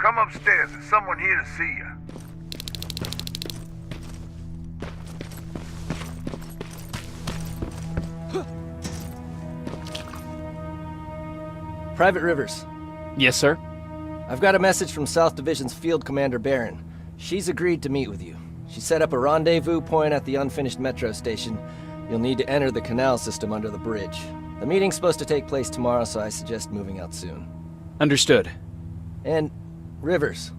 Come upstairs. There's someone here to see you. Private Rivers. Yes, sir? I've got a message from South Division's Field Commander Barron. She's agreed to meet with you. She set up a rendezvous point at the unfinished metro station. You'll need to enter the canal system under the bridge. The meeting's supposed to take place tomorrow, so I suggest moving out soon. Understood. And, Rivers,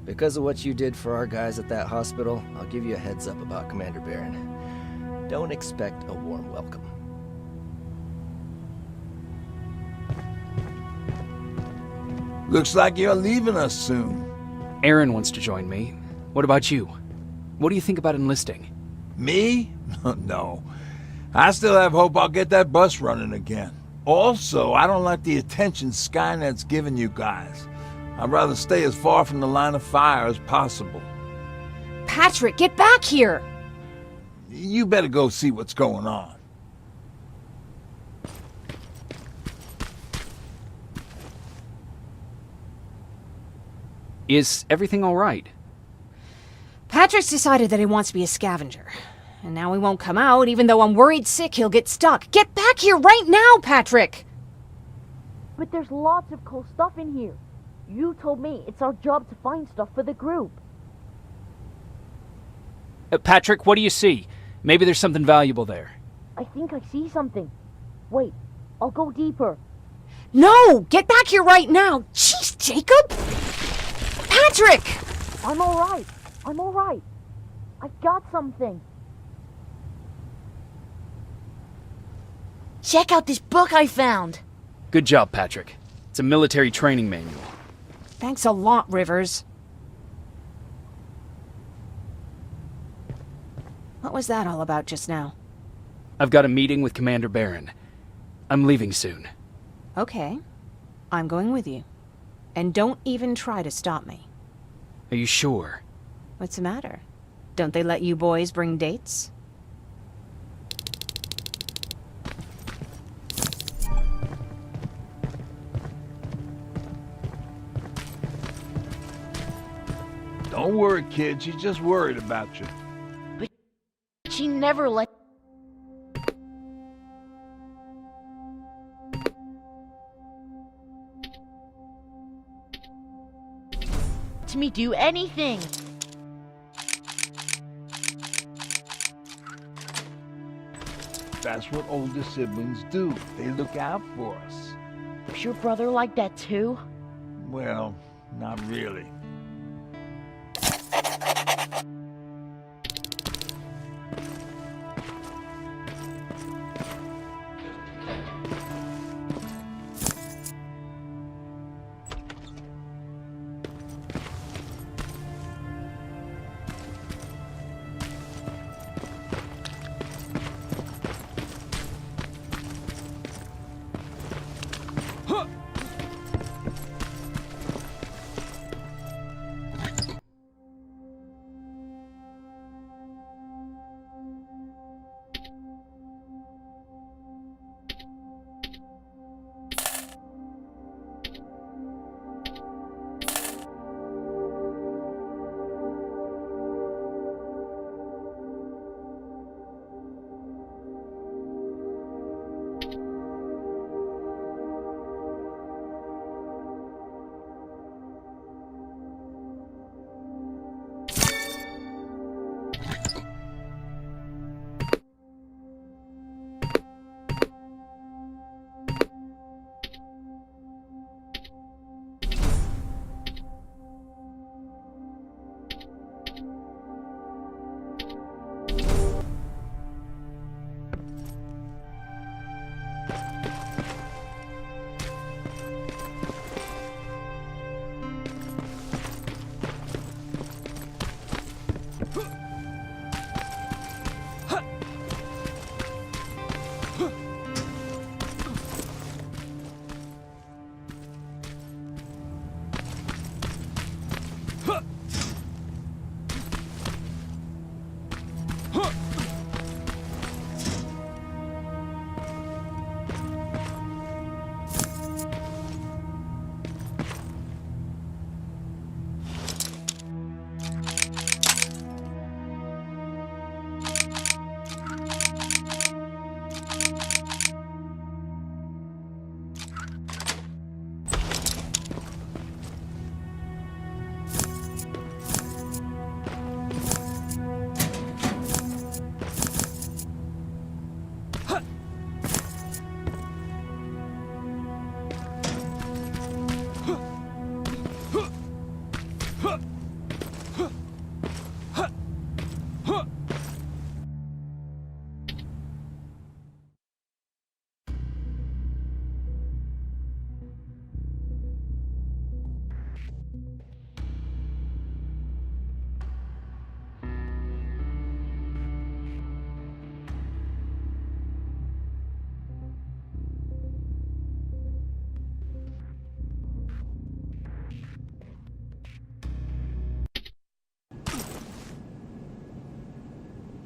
because of what you did for our guys at that hospital, I'll give you a heads up about Commander Barron. Don't expect a warm welcome. Looks like you're leaving us soon. Aaron wants to join me. What about you? What do you think about enlisting? Me? No. I still have hope I'll get that bus running again. Also, I don't like the attention Skynet's giving you guys. I'd rather stay as far from the line of fire as possible. Patrick, get back here! You better go see what's going on. Is everything all right? Patrick's decided that he wants to be a scavenger. And now he won't come out, even though I'm worried sick he'll get stuck. Get back here right now, Patrick! But there's lots of cool stuff in here. You told me it's our job to find stuff for the group. Patrick, what do you see? Maybe there's something valuable there. I think I see something. Wait, I'll go deeper. No! Get back here right now! Jeez, Jacob! Patrick! I'm alright. I'm alright. I got something. Check out this book I found. Good job, Patrick. It's a military training manual. Thanks a lot, Rivers. What was that all about just now? I've got a meeting with Commander Barron. I'm leaving soon. Okay. I'm going with you. And don't even try to stop me. Are you sure? What's the matter? Don't they let you boys bring dates? Don't worry, kid. She's just worried about you. But she never let... to me do anything. That's what older siblings do. They look out for us. Was your brother like that too? Well, not really.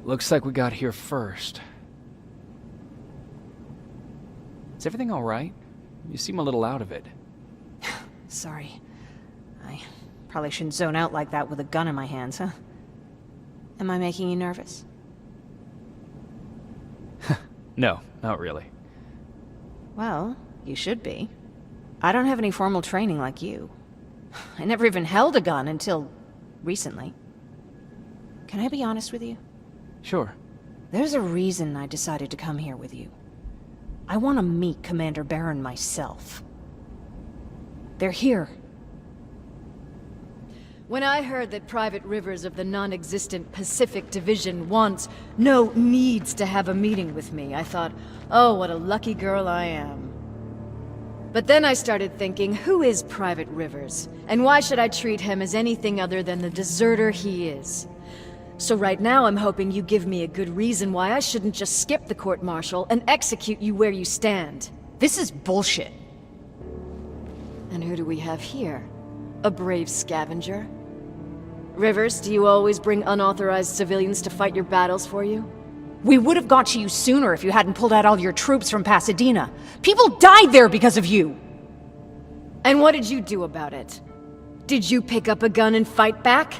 Looks like we got here first. Is everything alright? You seem a little out of it. Sorry. I probably shouldn't zone out like that with a gun in my hands, huh? Am I making you nervous? No, not really. Well, you should be. I don't have any formal training like you. I never even held a gun until recently. Can I be honest with you? Sure. There's a reason I decided to come here with you. I want to meet Commander Barron myself. They're here. When I heard that Private Rivers of the non-existent Pacific Division needs to have a meeting with me, I thought, oh, what a lucky girl I am. But then I started thinking, who is Private Rivers? And why should I treat him as anything other than the deserter he is? So right now I'm hoping you give me a good reason why I shouldn't just skip the court-martial and execute you where you stand. This is bullshit. And who do we have here? A brave scavenger? Rivers, do you always bring unauthorized civilians to fight your battles for you? We would have got to you sooner if you hadn't pulled out all your troops from Pasadena. People died there because of you! And what did you do about it? Did you pick up a gun and fight back?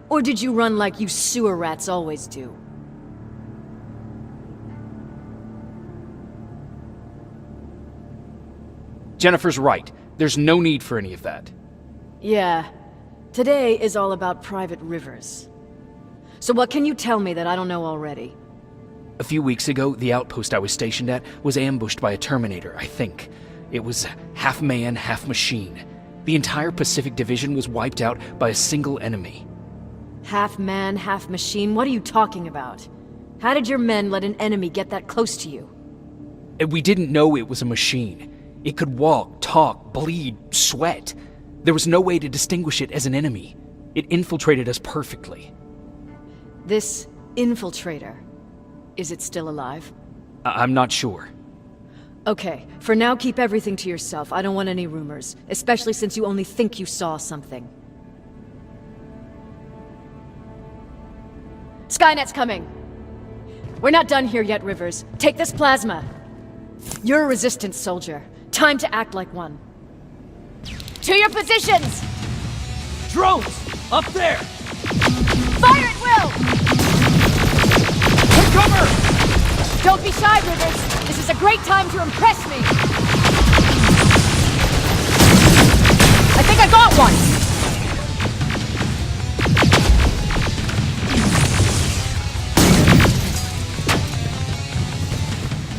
Or did you run like you sewer rats always do? Jennifer's right. There's no need for any of that. Yeah. Today is all about Private Rivers. So what can you tell me that I don't know already? A few weeks ago, the outpost I was stationed at was ambushed by a Terminator, I think. It was half man, half machine. The entire Pacific Division was wiped out by a single enemy. Half man, half machine? What are you talking about? How did your men let an enemy get that close to you? And we didn't know it was a machine. It could walk, talk, bleed, sweat. There was no way to distinguish it as an enemy. It infiltrated us perfectly. This infiltrator, is it still alive? I'm not sure. Okay, for now keep everything to yourself. I don't want any rumors, especially since you only think you saw something. Skynet's coming! We're not done here yet, Rivers. Take this plasma. You're a resistance soldier. Time to act like one. To your positions! Drones! Up there! Fire at will! Take cover! Don't be shy, Rivers. This is a great time to impress me. I think I got one!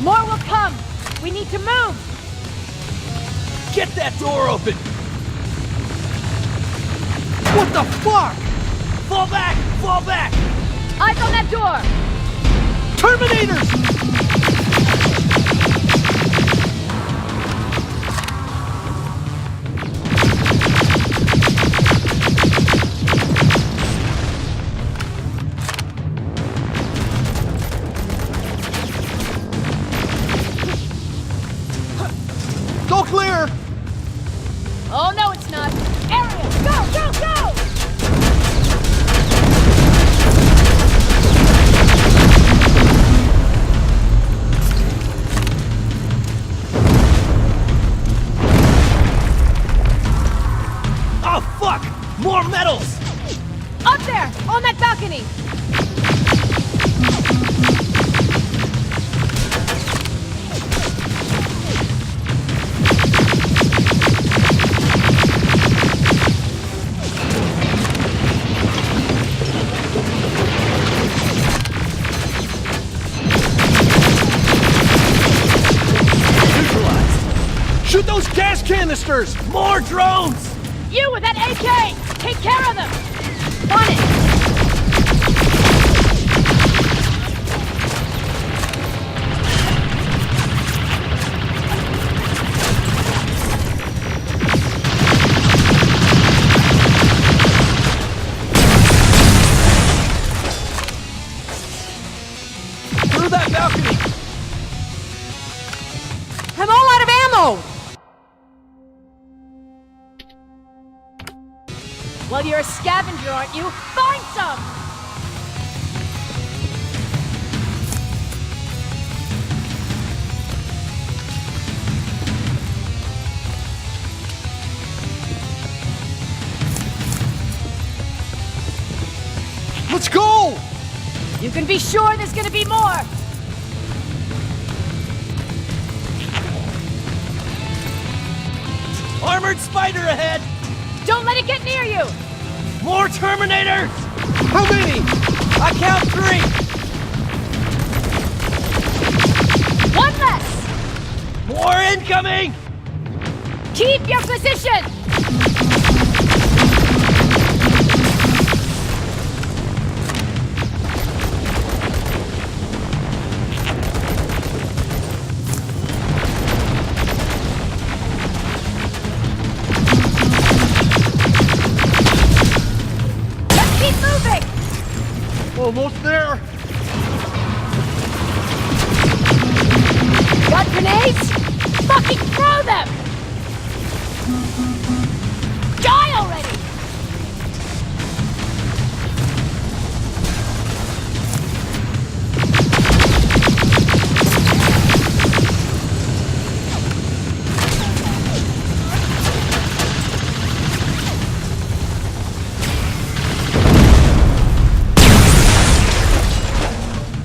More will come! We need to move! Get that door open! What the fuck? Fall back! Fall back! Eyes on that door! Terminators! Go clear! Oh, no, it's not. Area, go, go, go! Oh, fuck! More metals! Up there, on that balcony! Shoot those gas canisters! More drones! You with that AK! Take care of them! On it! Through that balcony! I'm all out of ammo! Well, you're a scavenger, aren't you? Find some! Let's go! You can be sure there's gonna be more! Armored spider ahead! Don't let it get near you! More Terminators! How many? I count 3! One less! More incoming! Keep your position! Let's keep moving! Almost there. Got grenades? Fucking throw them! Die already!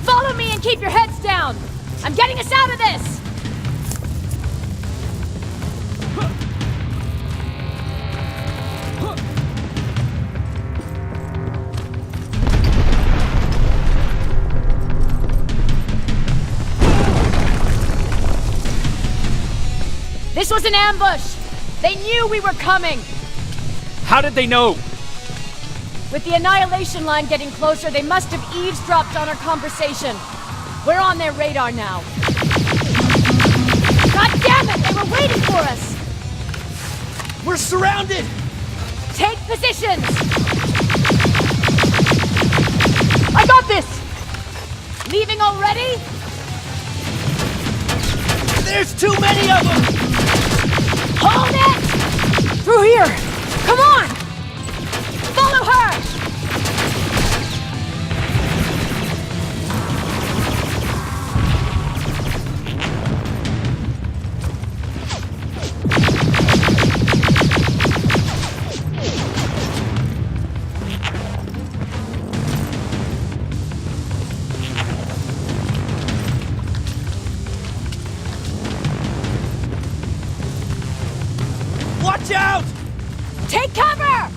Follow me and keep your heads down! I'm getting us out of this! This was an ambush! They knew we were coming! How did they know? With the annihilation line getting closer, they must have eavesdropped on our conversation. We're on their radar now. God damn it! They were waiting for us! We're surrounded! Take positions! I got this! Leaving already? There's too many of them! Hold it! Through here! Come on! Follow her! Watch out! Take cover!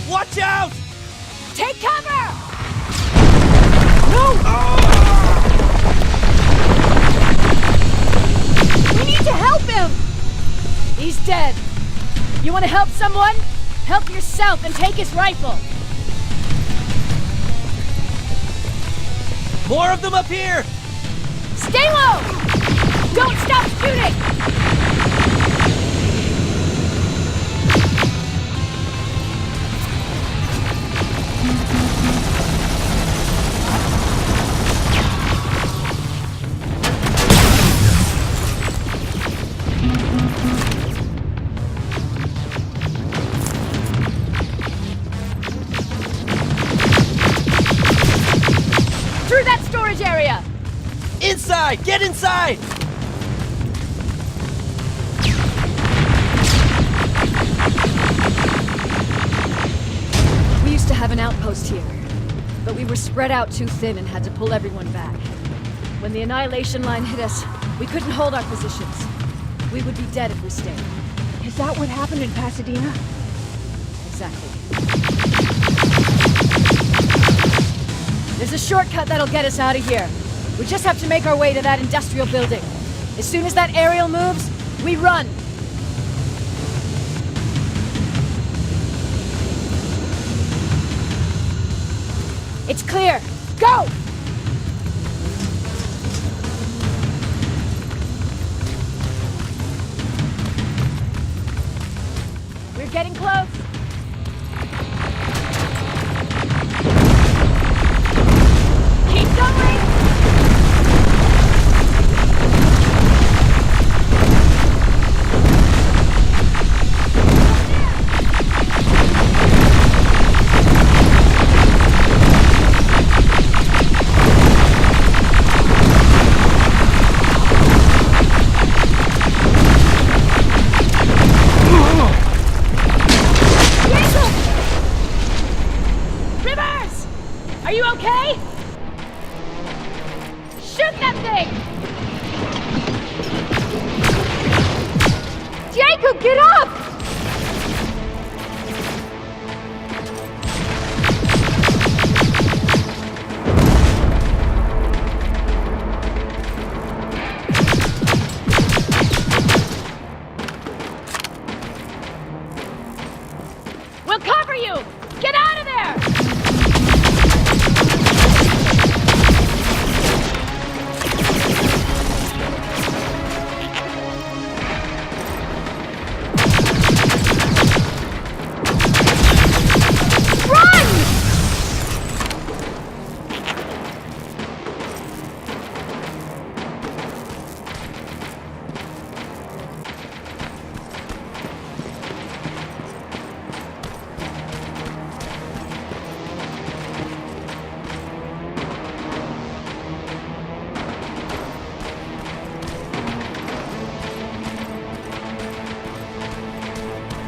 Watch out! Take cover! We need to help him! He's dead. You want to help someone? Help yourself and take his rifle. More of them up here! Stay low! Don't stop shooting! Through that storage area! Inside! Get inside! We used to have an outpost here, but we were spread out too thin and had to pull everyone back. When the annihilation line hit us, we couldn't hold our positions. We would be dead if we stayed. Is that what happened in Pasadena? Exactly. There's a shortcut that'll get us out of here. We just have to make our way to that industrial building. As soon as that aerial moves, we run. It's clear. Go! We're getting close. Keep going! get up! We'll cover you! Get out of there!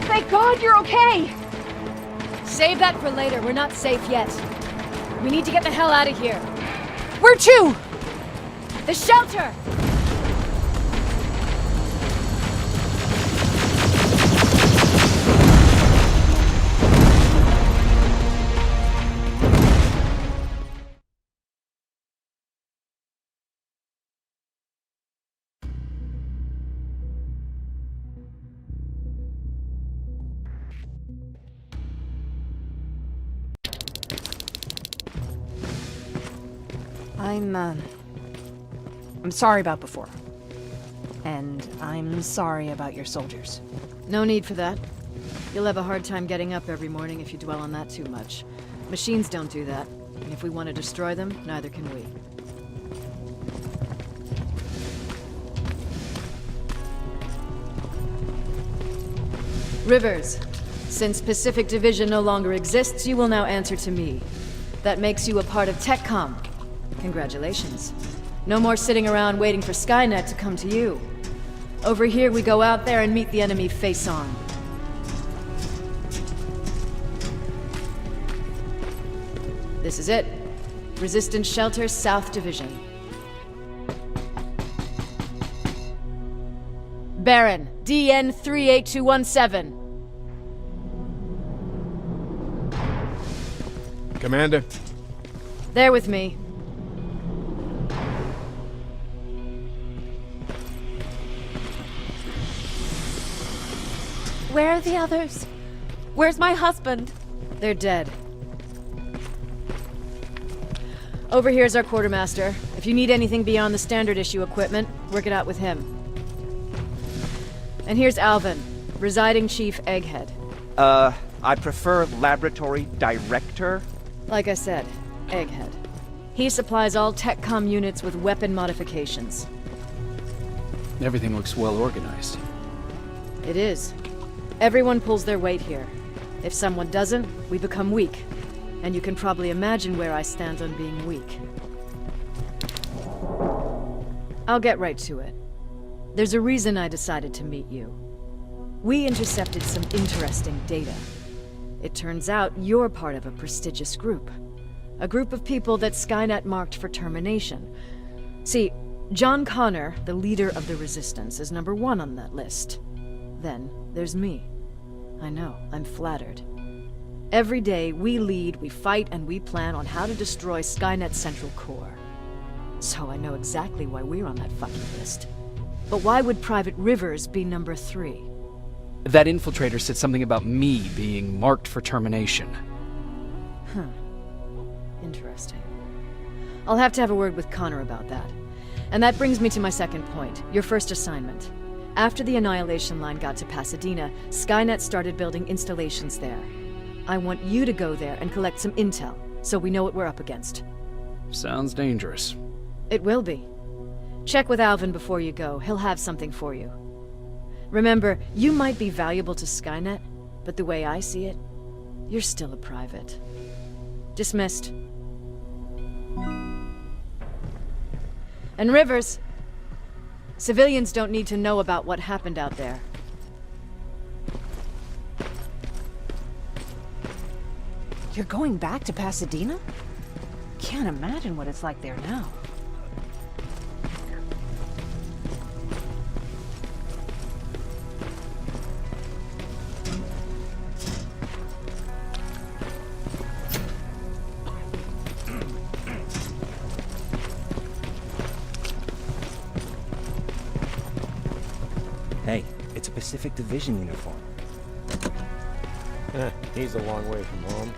Thank God you're okay! Save that for later. We're not safe yet. We need to get the hell out of here. Where to? The shelter! I'm sorry about before. And I'm sorry about your soldiers. No need for that. You'll have a hard time getting up every morning if you dwell on that too much. Machines don't do that. And if we want to destroy them, neither can we. Rivers, since Pacific Division no longer exists, you will now answer to me. That makes you a part of TechCom. Congratulations. No more sitting around waiting for Skynet to come to you. Over here, we go out there and meet the enemy face on. This is it. Resistance Shelter, South Division. Baron, DN 38217. Commander? They're with me. Where are the others? Where's my husband? They're dead. Over here's our quartermaster. If you need anything beyond the standard issue equipment, work it out with him. And here's Alvin, residing chief Egghead. I prefer laboratory director. Like I said, Egghead. He supplies all TechCom units with weapon modifications. Everything looks well organized. It is. Everyone pulls their weight here. If someone doesn't, we become weak. And you can probably imagine where I stand on being weak. I'll get right to it. There's a reason I decided to meet you. We intercepted some interesting data. It turns out you're part of a prestigious group. A group of people that Skynet marked for termination. See, John Connor, the leader of the Resistance, is number 1 on that list. Then there's me. I know, I'm flattered. Every day, we lead, we fight, and we plan on how to destroy Skynet's central core. So I know exactly why we're on that fucking list. But why would Private Rivers be number 3? That infiltrator said something about me being marked for termination. Huh. Interesting. I'll have to have a word with Connor about that. And that brings me to my second point, your first assignment. After the Annihilation Line got to Pasadena, Skynet started building installations there. I want you to go there and collect some intel, so we know what we're up against. Sounds dangerous. It will be. Check with Alvin before you go. He'll have something for you. Remember, you might be valuable to Skynet, but the way I see it, you're still a private. Dismissed. And Rivers, civilians don't need to know about what happened out there. You're going back to Pasadena? Can't imagine what it's like there now. Hey, it's a Pacific Division uniform. He's a long way from home.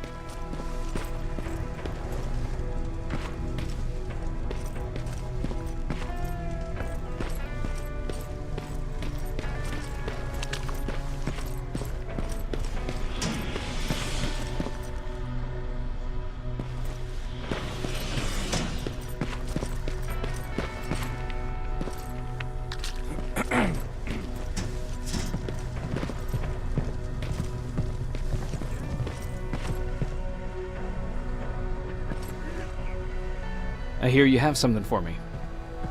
I hear you have something for me.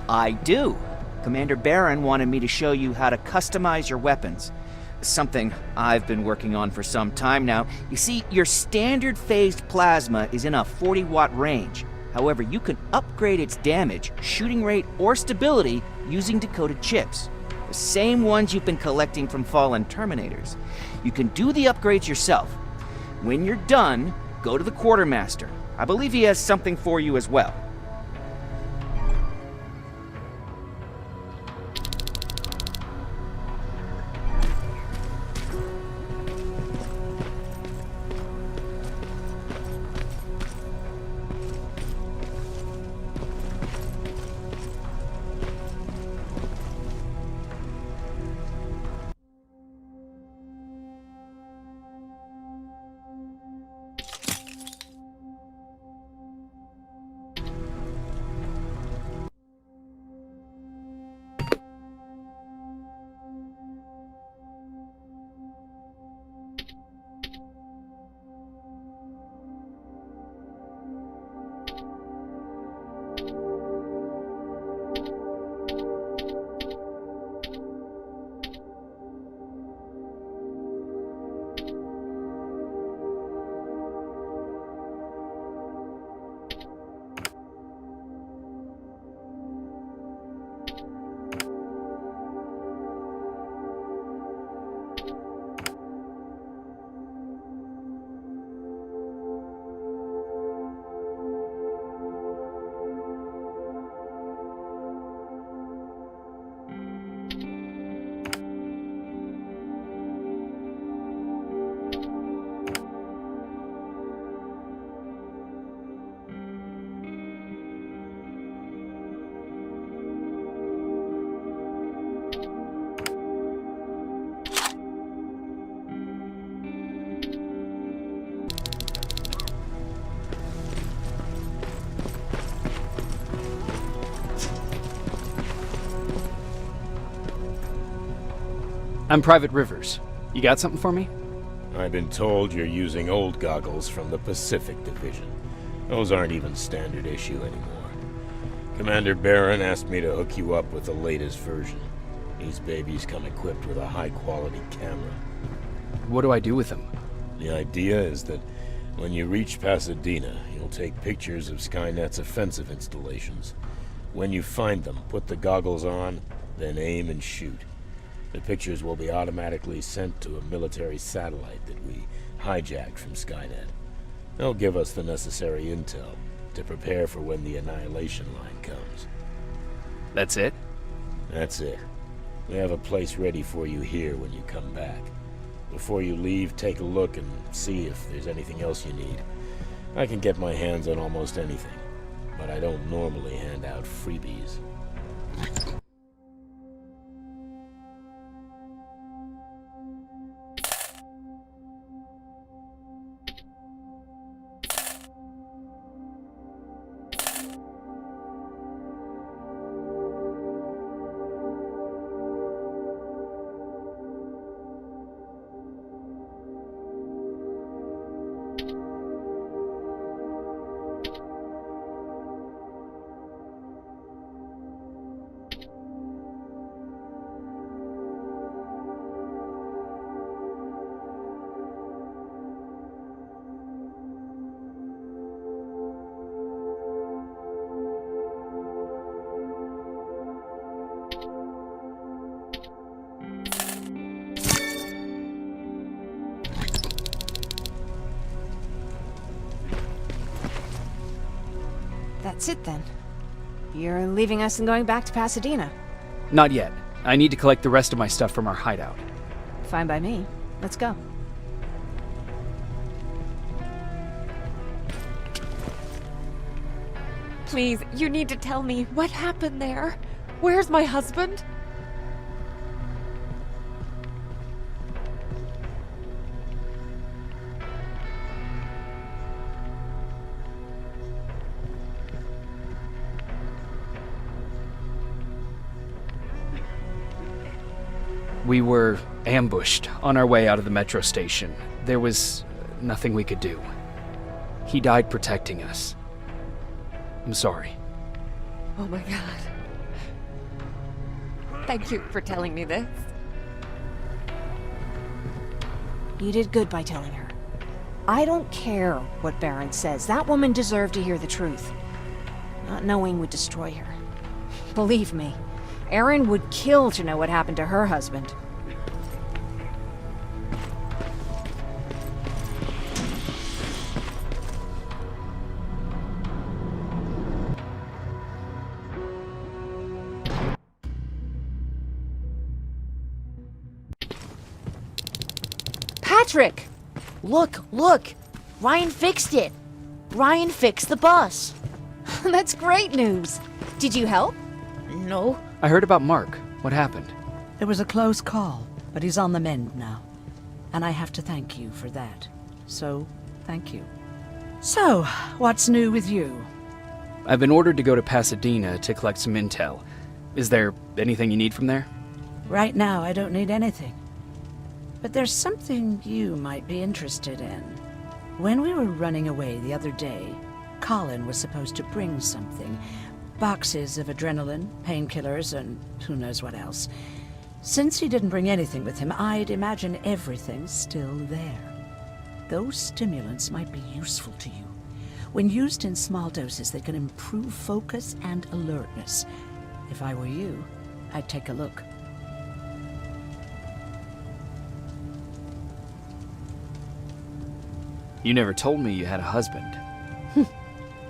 I do. Commander Barron wanted me to show you how to customize your weapons. Something I've been working on for some time now. You see, your standard phased plasma is in a 40-watt range. However, you can upgrade its damage, shooting rate, or stability using decoded chips. The same ones you've been collecting from fallen Terminators. You can do the upgrades yourself. When you're done, go to the Quartermaster. I believe he has something for you as well. I'm Private Rivers. You got something for me? I've been told you're using old goggles from the Pacific Division. Those aren't even standard issue anymore. Commander Barron asked me to hook you up with the latest version. These babies come equipped with a high-quality camera. What do I do with them? The idea is that when you reach Pasadena, you'll take pictures of Skynet's offensive installations. When you find them, put the goggles on, then aim and shoot. The pictures will be automatically sent to a military satellite that we hijacked from Skynet. They'll give us the necessary intel to prepare for when the annihilation line comes. That's it? That's it. We have a place ready for you here when you come back. Before you leave, take a look and see if there's anything else you need. I can get my hands on almost anything, but I don't normally hand out freebies. That's it then. You're leaving us and going back to Pasadena. Not yet. I need to collect the rest of my stuff from our hideout. Fine by me. Let's go. Please, you need to tell me what happened there. Where's my husband? We were ambushed on our way out of the metro station. There was nothing we could do. He died protecting us. I'm sorry. Oh my god. Thank you for telling me this. You did good by telling her. I don't care what Baron says. That woman deserved to hear the truth. Not knowing would destroy her. Believe me, Erin would kill to know what happened to her husband. Patrick! Look! Ryan fixed it! Ryan fixed the bus! That's great news. Did you help? No. I heard about Mark. What happened? It was a close call, but he's on the mend now. And I have to thank you for that. So, thank you. So, what's new with you? I've been ordered to go to Pasadena to collect some intel. Is there anything you need from there? Right now, I don't need anything. But there's something you might be interested in. When we were running away the other day, Colin was supposed to bring something. Boxes of adrenaline, painkillers, and who knows what else. Since he didn't bring anything with him, I'd imagine everything's still there. Those stimulants might be useful to you. When used in small doses, they can improve focus and alertness. If I were you, I'd take a look. You never told me you had a husband.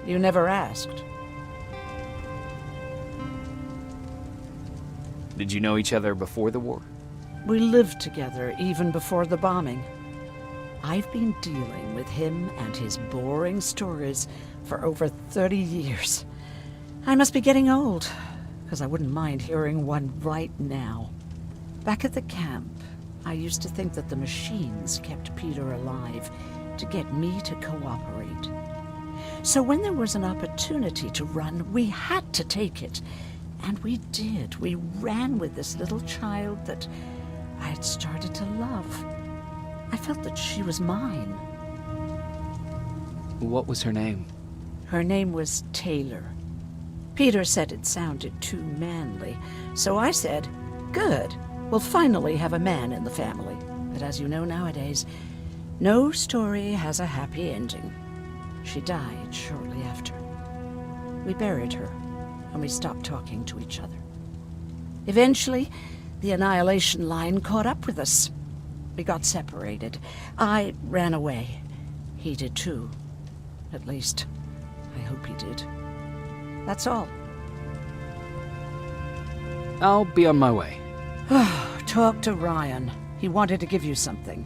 You never asked. Did you know each other before the war? We lived together even before the bombing. I've been dealing with him and his boring stories for over 30 years. I must be getting old, because I wouldn't mind hearing one right now. Back at the camp, I used to think that the machines kept Peter alive to get me to cooperate. So when there was an opportunity to run, we had to take it. And we did. We ran with this little child that I had started to love. I felt that she was mine. What was her name? Her name was Taylor. Peter said it sounded too manly, so I said, good, we'll finally have a man in the family. But as you know nowadays, no story has a happy ending. She died shortly after. We buried her, and we stopped talking to each other. Eventually, the Annihilation Line caught up with us. We got separated. I ran away. He did too. At least, I hope he did. That's all. I'll be on my way. Talk to Ryan. He wanted to give you something.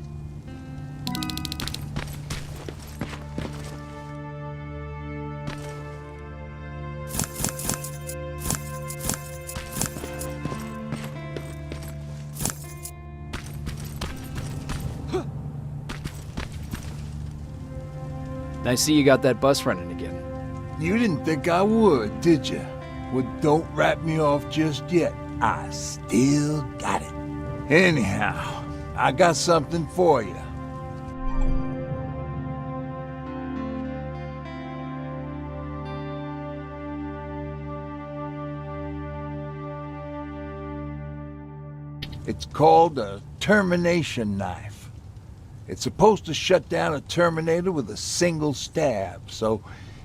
I see you got that bus running again. You didn't think I would, did you? Well, don't wrap me off just yet. I still got it. Anyhow, I got something for you. It's called a termination knife. It's supposed to shut down a Terminator with a single stab, so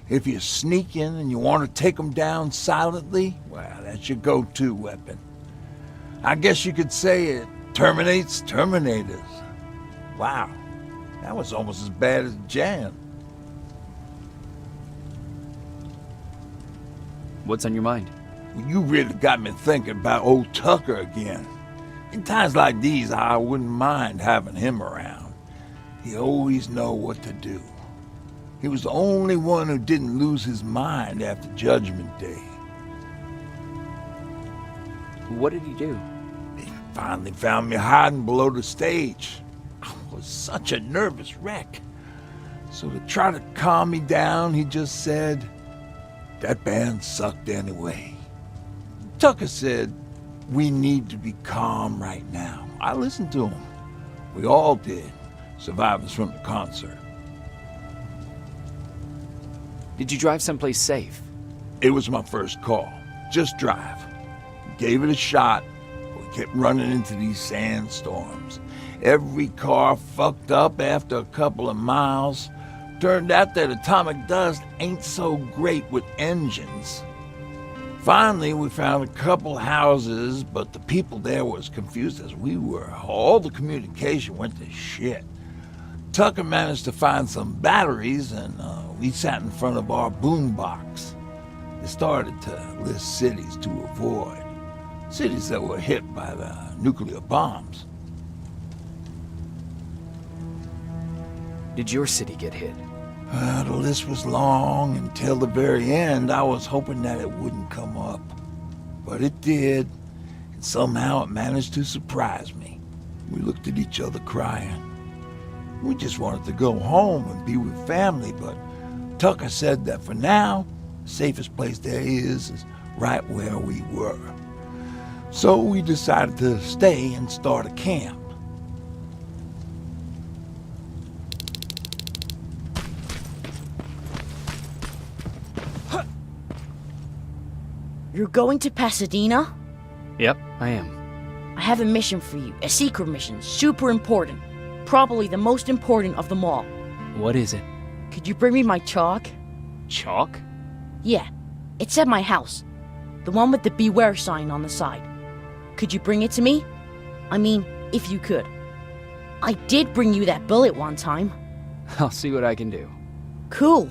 if you sneak in and you want to take them down silently, well, that's your go-to weapon. I guess you could say it terminates Terminators. Wow, that was almost as bad as Jan. What's on your mind? You really got me thinking about old Tucker again. In times like these, I wouldn't mind having him around. He always know what to do. He was the only one who didn't lose his mind after Judgment Day. What did he do? He finally found me hiding below the stage. I was such a nervous wreck. So to try to calm me down, he just said, "That band sucked anyway." Tucker said, "We need to be calm right now." I listened to him. We all did, survivors from the concert. Did you drive someplace safe? It was my first call. Just drive. Gave it a shot. We kept running into these sandstorms. Every car fucked up after a couple of miles. Turned out that atomic dust ain't so great with engines. Finally, we found a couple houses, but the people there were as confused as we were. All the communication went to shit. Tucker managed to find some batteries, and we sat in front of our boombox. It started to list cities to avoid. Cities that were hit by the nuclear bombs. Did your city get hit? The list was long. Until the very end, I was hoping that it wouldn't come up. But it did, and somehow it managed to surprise me. We looked at each other crying. We just wanted to go home and be with family, but Tucker said that for now, the safest place there is right where we were. So we decided to stay and start a camp. You're going to Pasadena? Yep, I am. I have a mission for you. A secret mission. Super important. Probably the most important of them all. What is it? Could you bring me my chalk? Chalk? Yeah. It's at my house. The one with the beware sign on the side. Could you bring it to me? I mean, if you could. I did bring you that bullet one time. I'll see what I can do. Cool.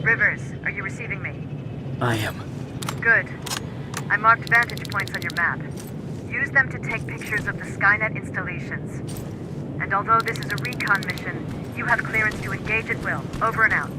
Rivers, are you receiving me? I am. Good. I marked vantage points on your map. Use them to take pictures of the Skynet installations. And although this is a recon mission, you have clearance to engage at will. Over and out.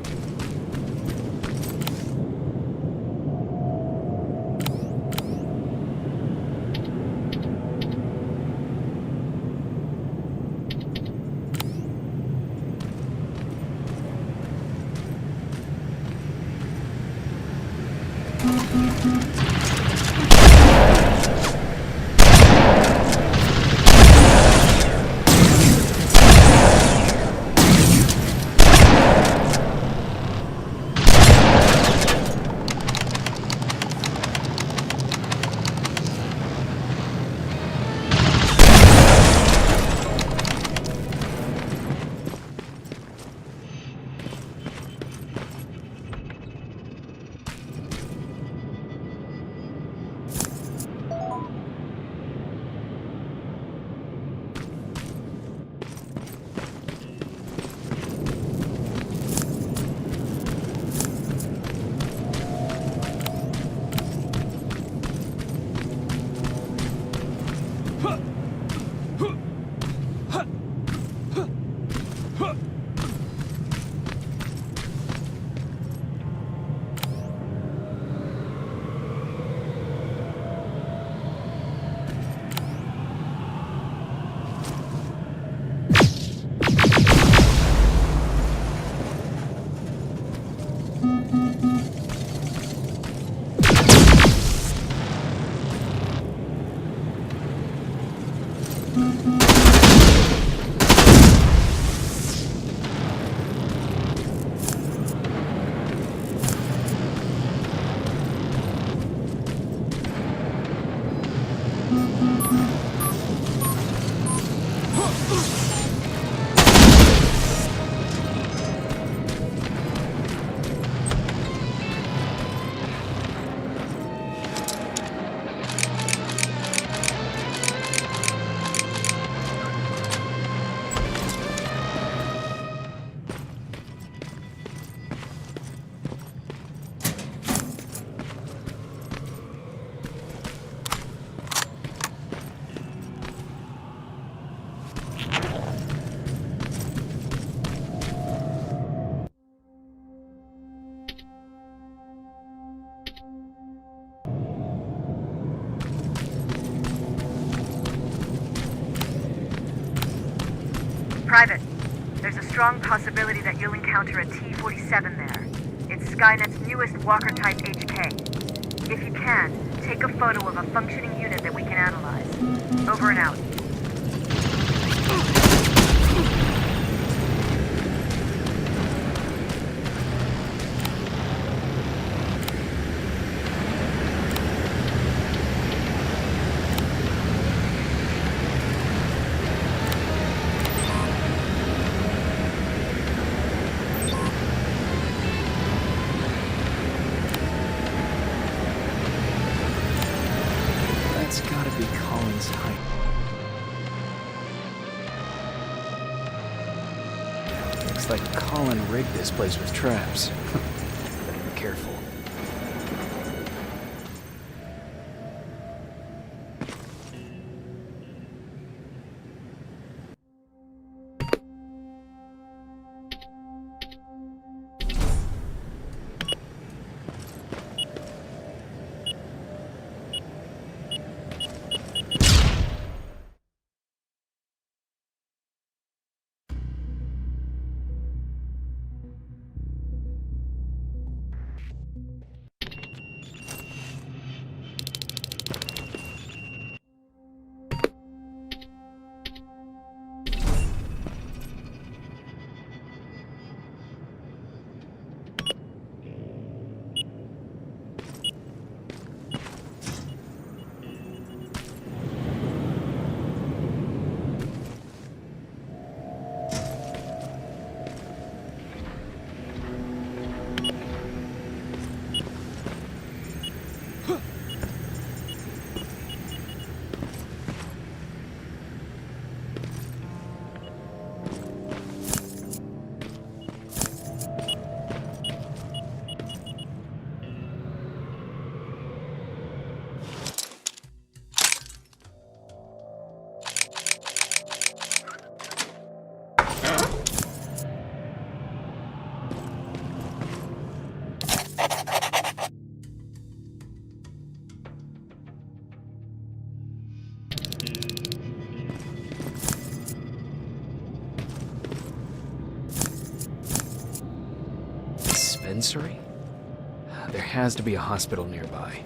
Private, there's a strong possibility that you'll encounter a T-47 there. It's Skynet's newest Walker-type HK. If you can, take a photo of a functioning unit that we can analyze. Over and out. That's gotta be Colin's height. Looks like Colin rigged this place with traps. Better be careful. Dispensary? There has to be a hospital nearby.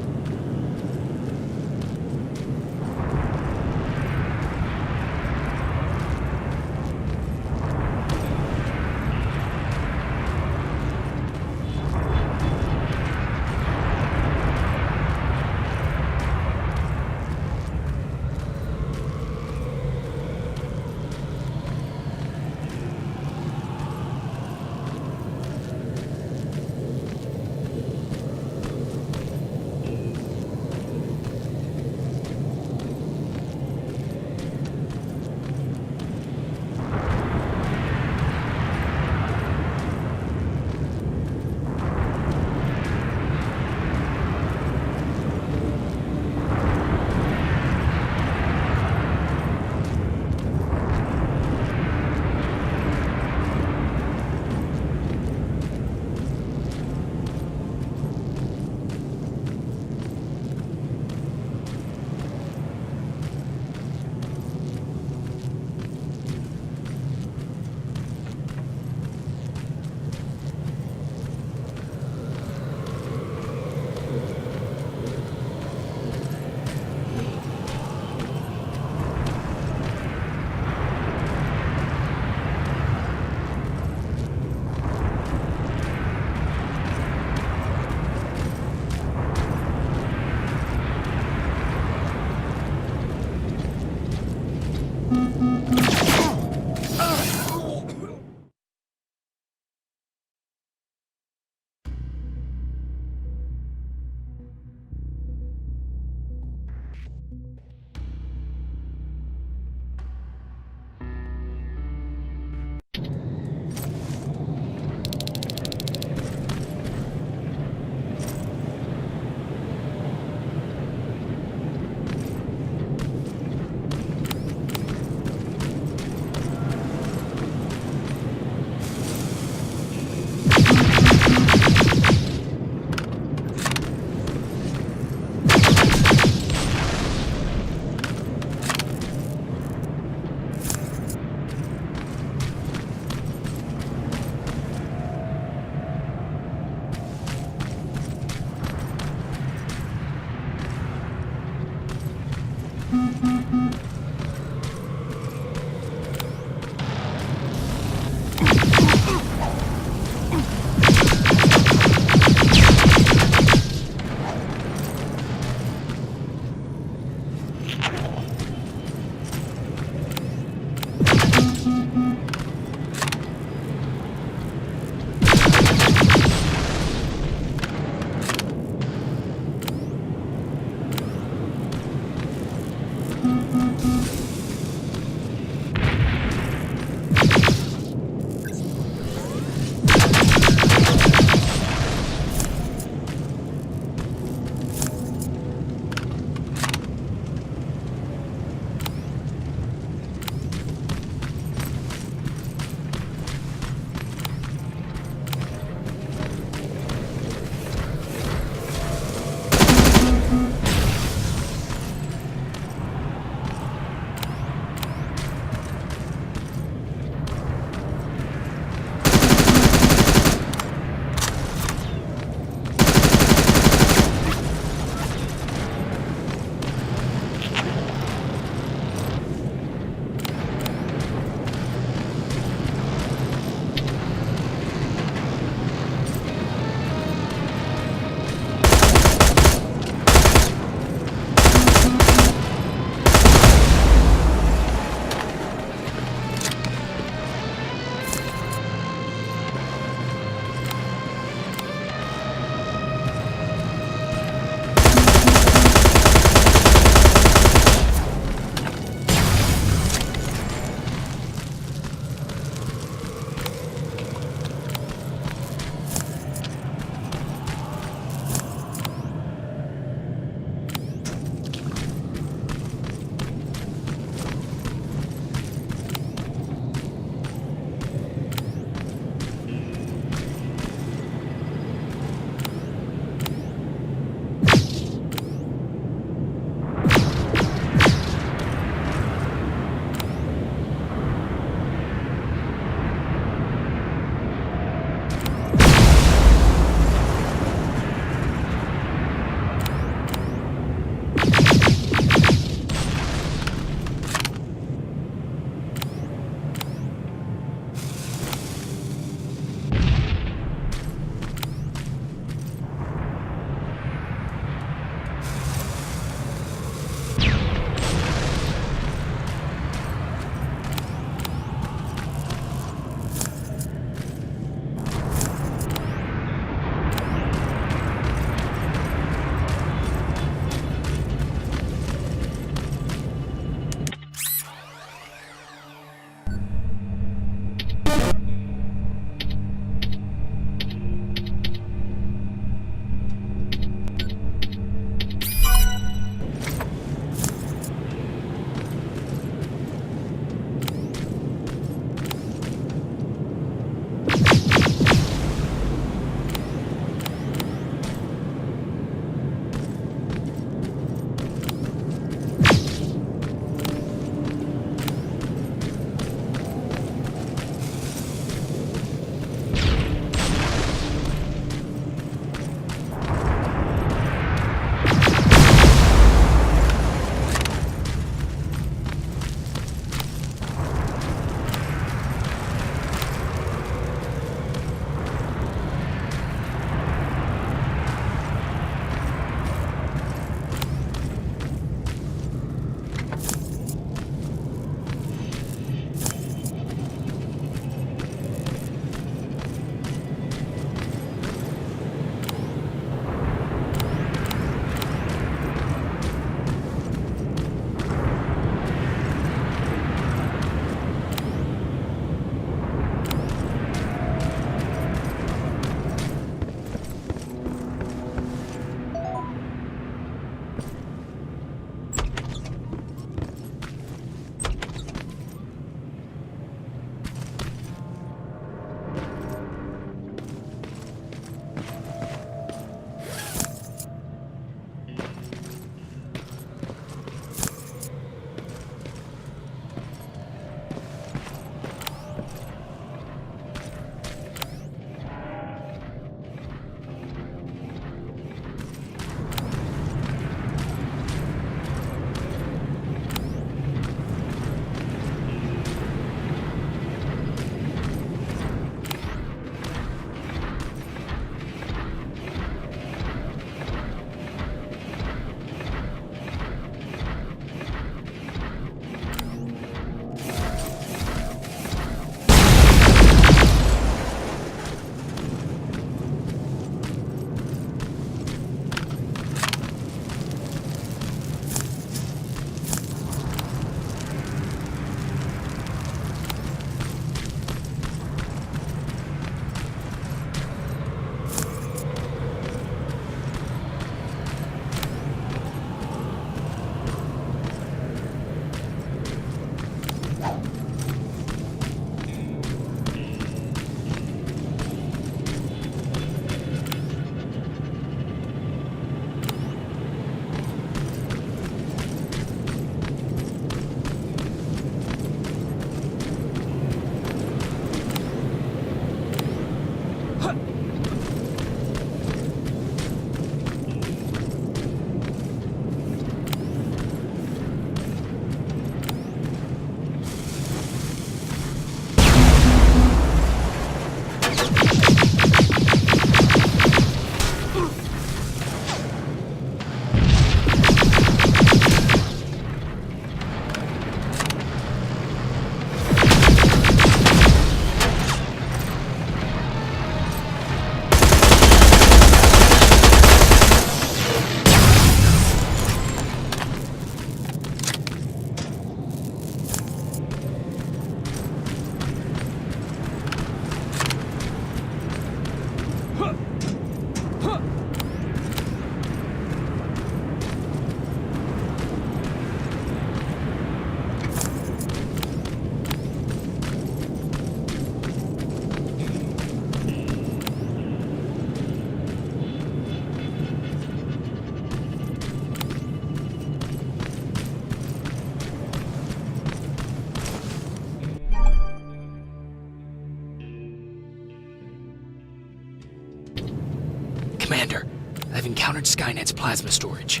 Commander, I've encountered Skynet's plasma storage.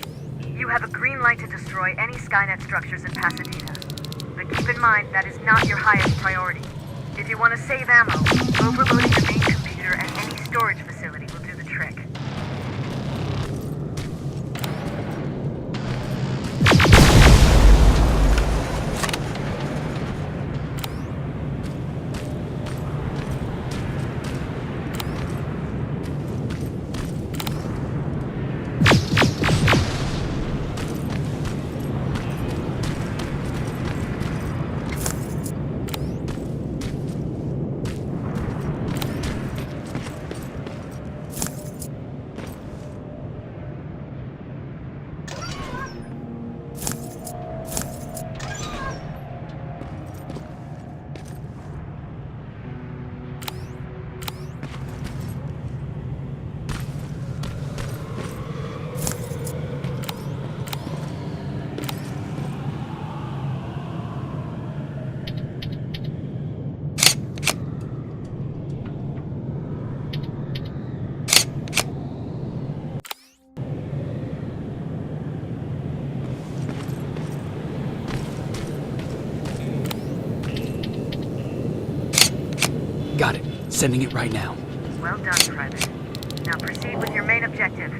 You have a green light to destroy any Skynet structures in Pasadena. But keep in mind that is not your highest priority. If you want to save ammo, overloading your main computer and any storage facility will do the trick. Got it. Sending it right now. Well done, Private. Now proceed with your main objective.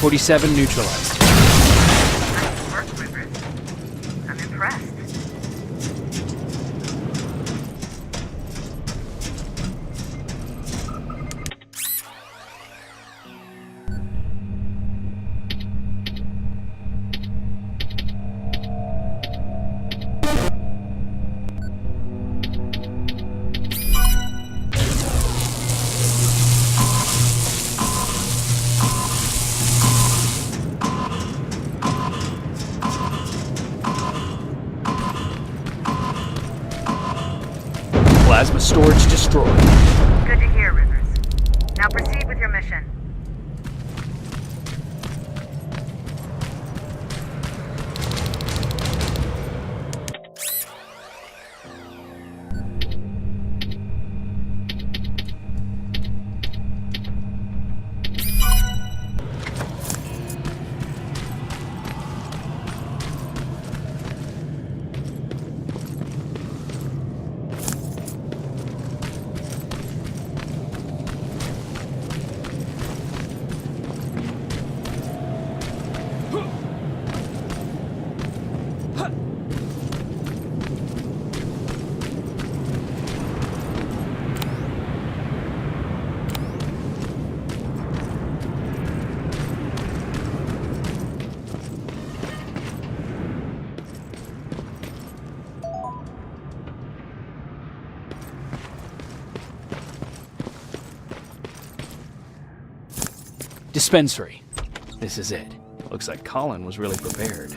T-47 neutralized. Nice work, Rivers. I'm impressed. Plasma storage destroyed. Good to hear, Rivers. Now proceed with your mission. Dispensary. This is it. Looks like Colin was really prepared.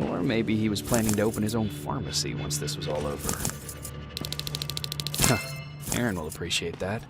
Or maybe he was planning to open his own pharmacy once this was all over. Huh. Aaron will appreciate that.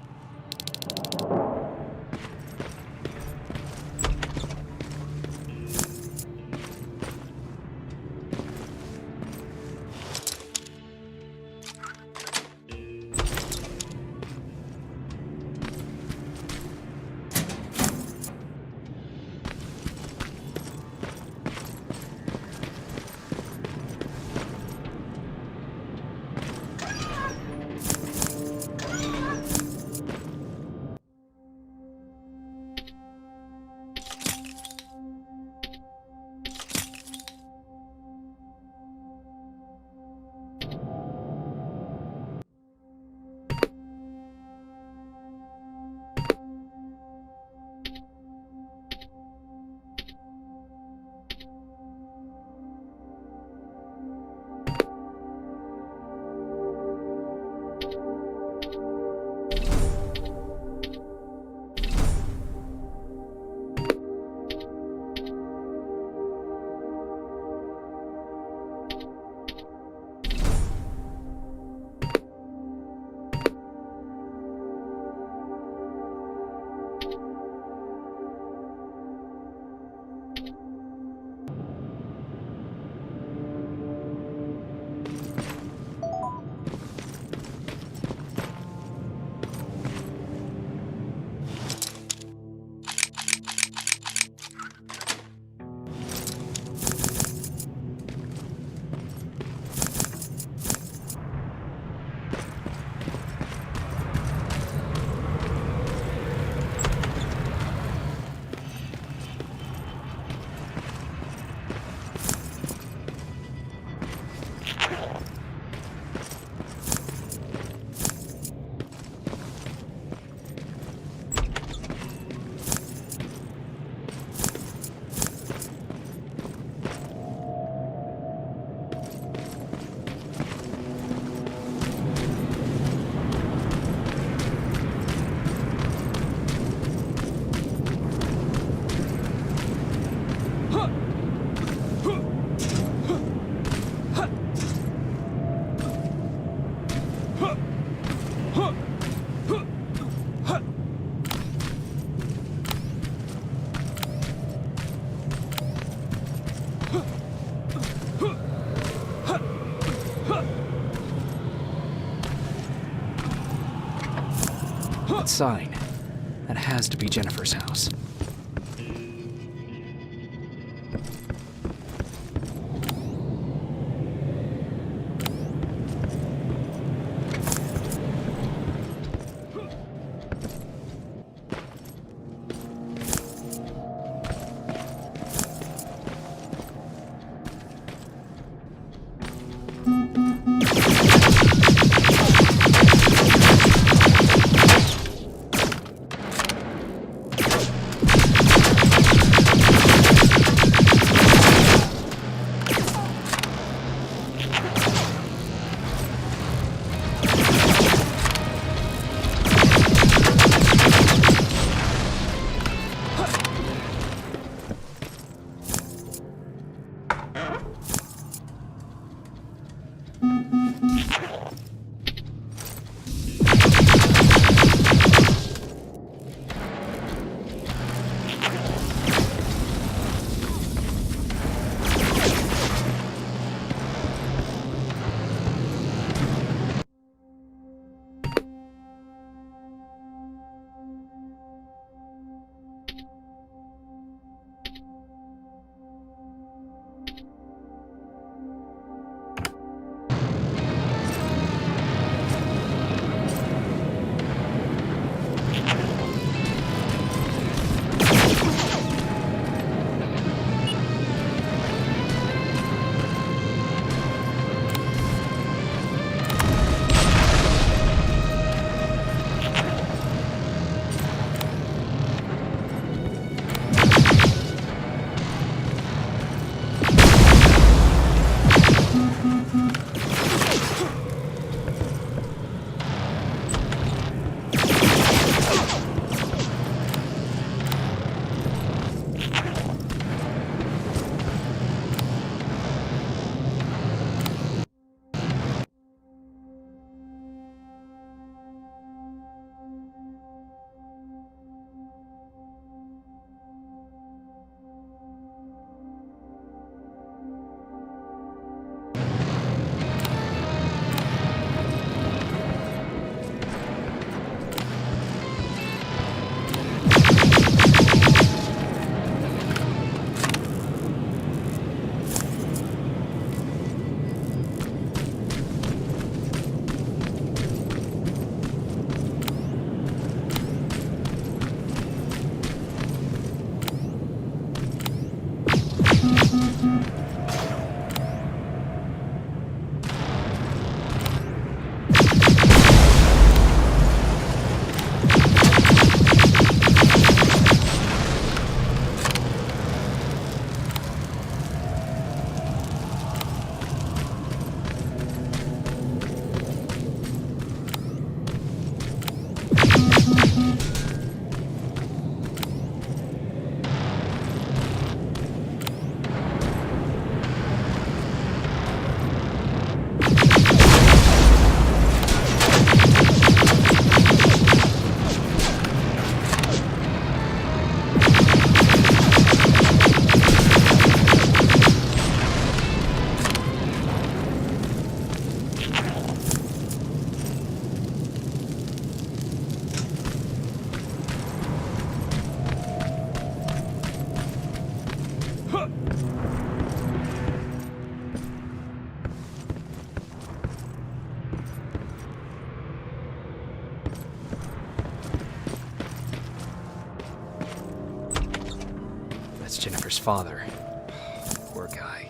That sign. That has to be Jennifer's house. daughter's father. Poor guy.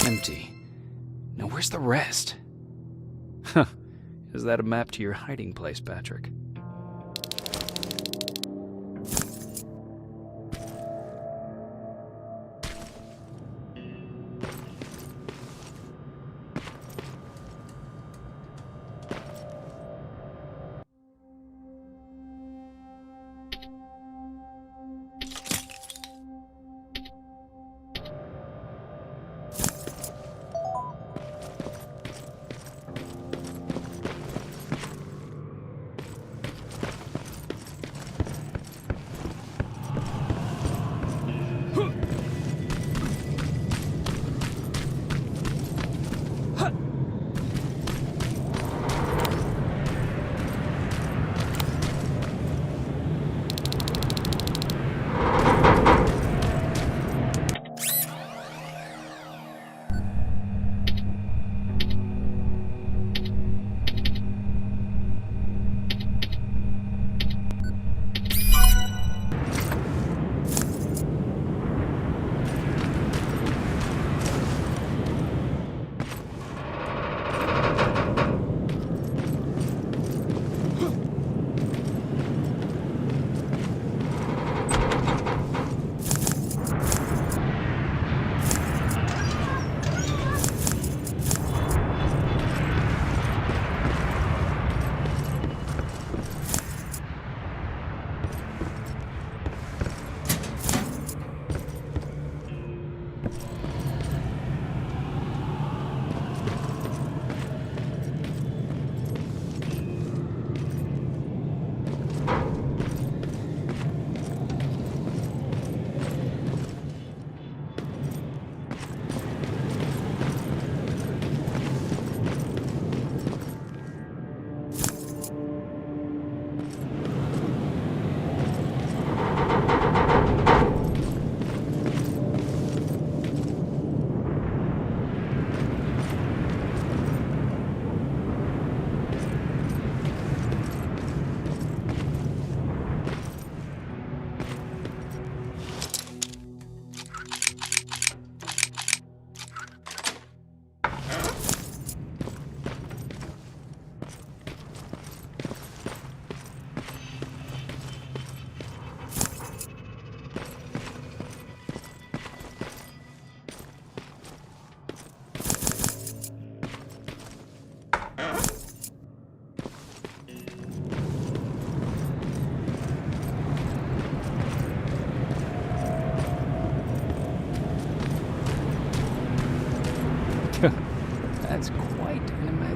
Empty. Now where's the rest? Huh. Is that a map to your hiding place, Patrick?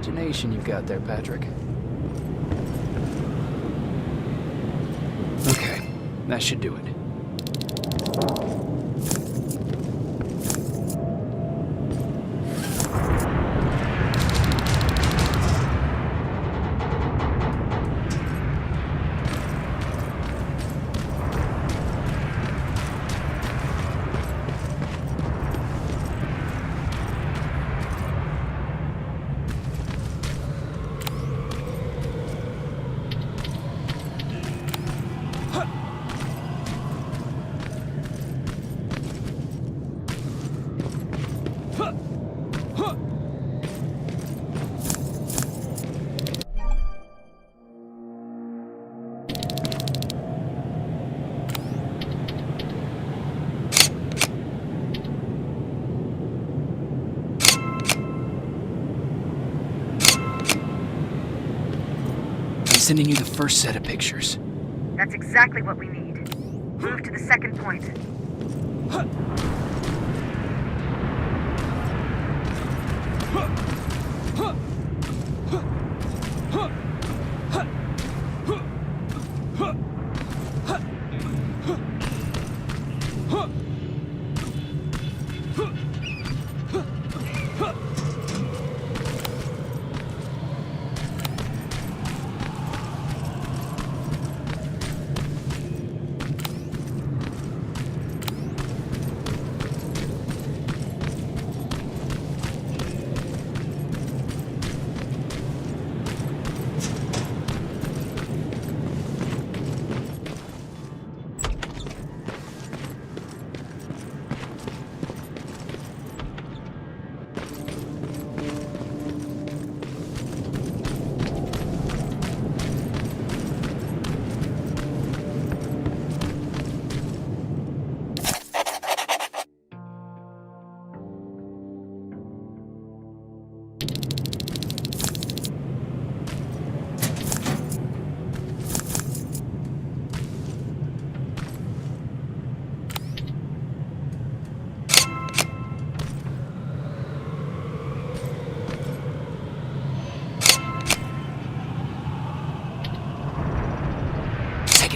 imagination you've got there, Patrick. Okay, that should do it. Sending you the first set of pictures. That's exactly what we need. Move to the second point.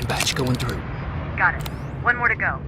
Batch going through. Got it. One more to go.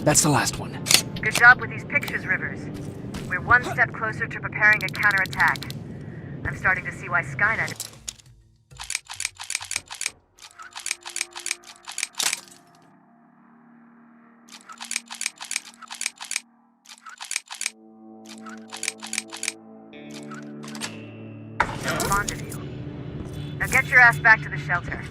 That's the last one. Good job with these pictures, Rivers. We're one step closer to preparing a counterattack. I'm starting to see why Skynet... Fond of you. Now get your ass back to the shelter.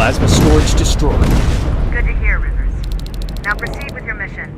Plasma storage destroyed. Good to hear, Rivers. Now proceed with your mission.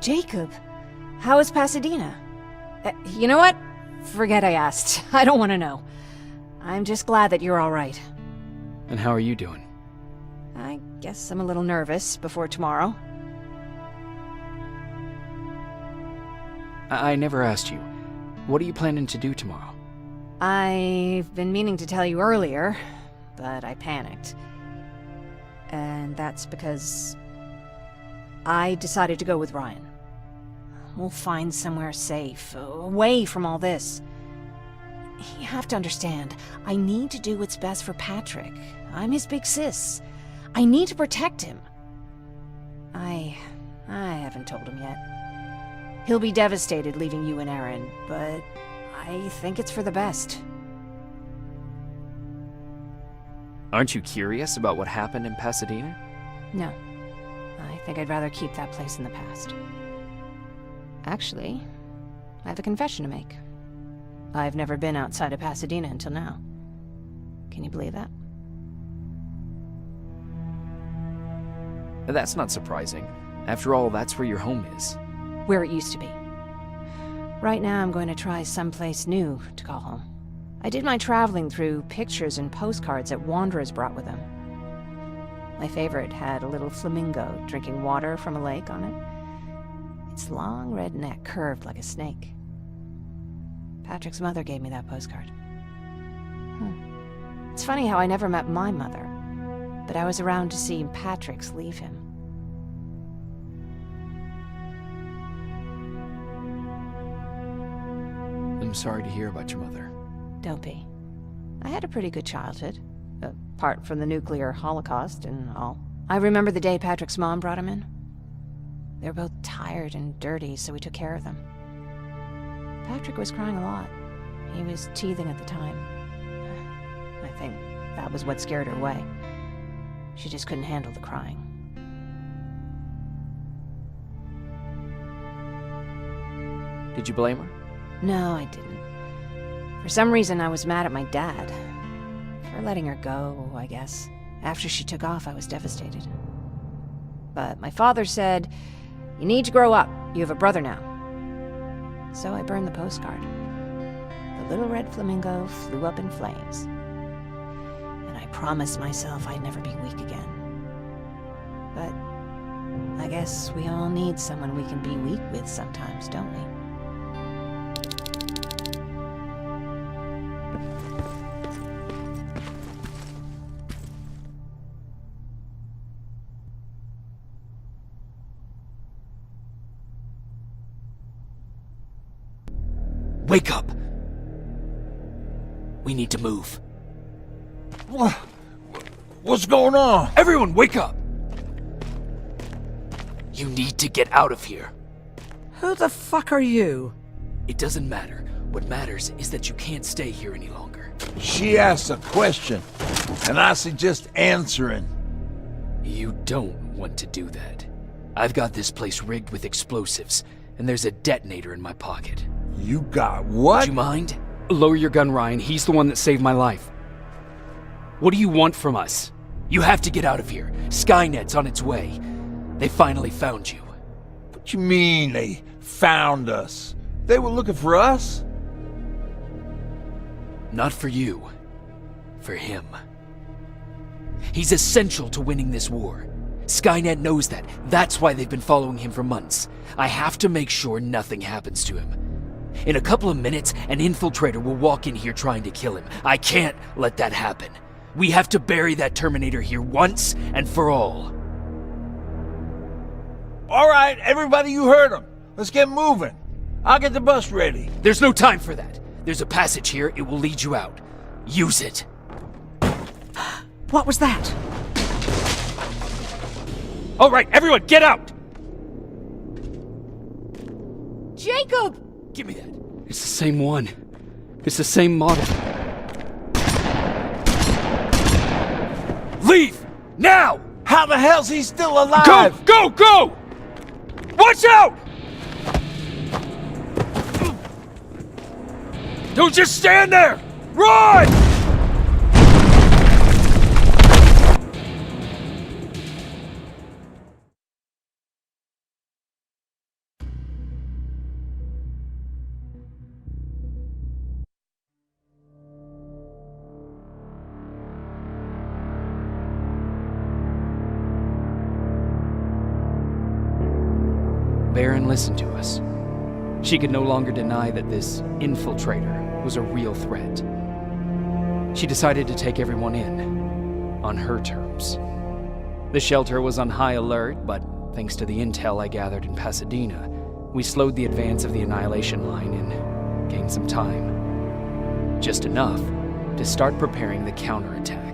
Jacob, how is Pasadena? You know what? Forget I asked. I don't want to know. I'm just glad that you're all right. And how are you doing? I guess I'm a little nervous before tomorrow. I never asked you. What are you planning to do tomorrow? I've been meaning to tell you earlier, but I panicked. And that's because I decided to go with Ryan. We'll find somewhere safe, away from all this. You have to understand, I need to do what's best for Patrick. I'm his big sis. I need to protect him. I haven't told him yet. He'll be devastated leaving you and Aaron, but I think it's for the best. Aren't you curious about what happened in Pasadena? No. I think I'd rather keep that place in the past. Actually, I have a confession to make. I've never been outside of Pasadena until now. Can you believe that? That's not surprising. After all, that's where your home is. Where it used to be. Right now, I'm going to try someplace new to call home. I did my traveling through pictures and postcards that wanderers brought with them. My favorite had a little flamingo drinking water from a lake on it. Its long red neck curved like a snake. Patrick's mother gave me that postcard. It's funny how I never met my mother, but I was around to see Patrick's leave him. I'm sorry to hear about your mother. Don't be. I had a pretty good childhood, apart from the nuclear holocaust and all. I remember the day Patrick's mom brought him in. They were both tired and dirty, so we took care of them. Patrick was crying a lot. He was teething at the time. I think that was what scared her away. She just couldn't handle the crying. Did you blame her? No, I didn't. For some reason, I was mad at my dad. For letting her go, I guess. After she took off, I was devastated. But my father said, "You need to grow up. You have a brother now." So I burned the postcard. The little red flamingo flew up in flames. And I promised myself I'd never be weak again. But I guess we all need someone we can be weak with sometimes, don't we? Wake up! We need to move. What's going on? Everyone, wake up! You need to get out of here. Who the fuck are you? It doesn't matter. What matters is that you can't stay here any longer. She asked a question, and I suggest answering. You don't want to do that. I've got this place rigged with explosives, and there's a detonator in my pocket. You got what? Would you mind? Lower your gun, Ryan. He's the one that saved my life. What do you want from us? You have to get out of here. Skynet's on its way. They finally found you. What you mean they found us? They were looking for us? Not for you. For him. He's essential to winning this war. Skynet knows that. That's why they've been following him for months. I have to make sure nothing happens to him. In a couple of minutes, an infiltrator will walk in here trying to kill him. I can't let that happen. We have to bury that Terminator here once and for all. All right, everybody, you heard him. Let's get moving. I'll get the bus ready. There's no time for that. There's a passage here. It will lead you out. Use it. What was that? All right, everyone, get out! Jacob! Give me that. It's the same one. It's the same model. Leave! Now! How the hell's he still alive? Go! Go! Go! Watch out! Don't just stand there! Run! Baron listened to us. She could no longer deny that this infiltrator was a real threat. She decided to take everyone in, on her terms. The shelter was on high alert, but thanks to the intel I gathered in Pasadena, we slowed the advance of the Annihilation Line and gained some time. Just enough to start preparing the counterattack.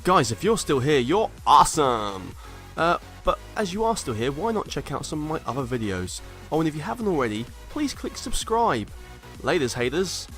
Guys, if you're still here, you're awesome! But as you are still here, why not check out some of my other videos? Oh, and if you haven't already, please click subscribe. Laters, haters.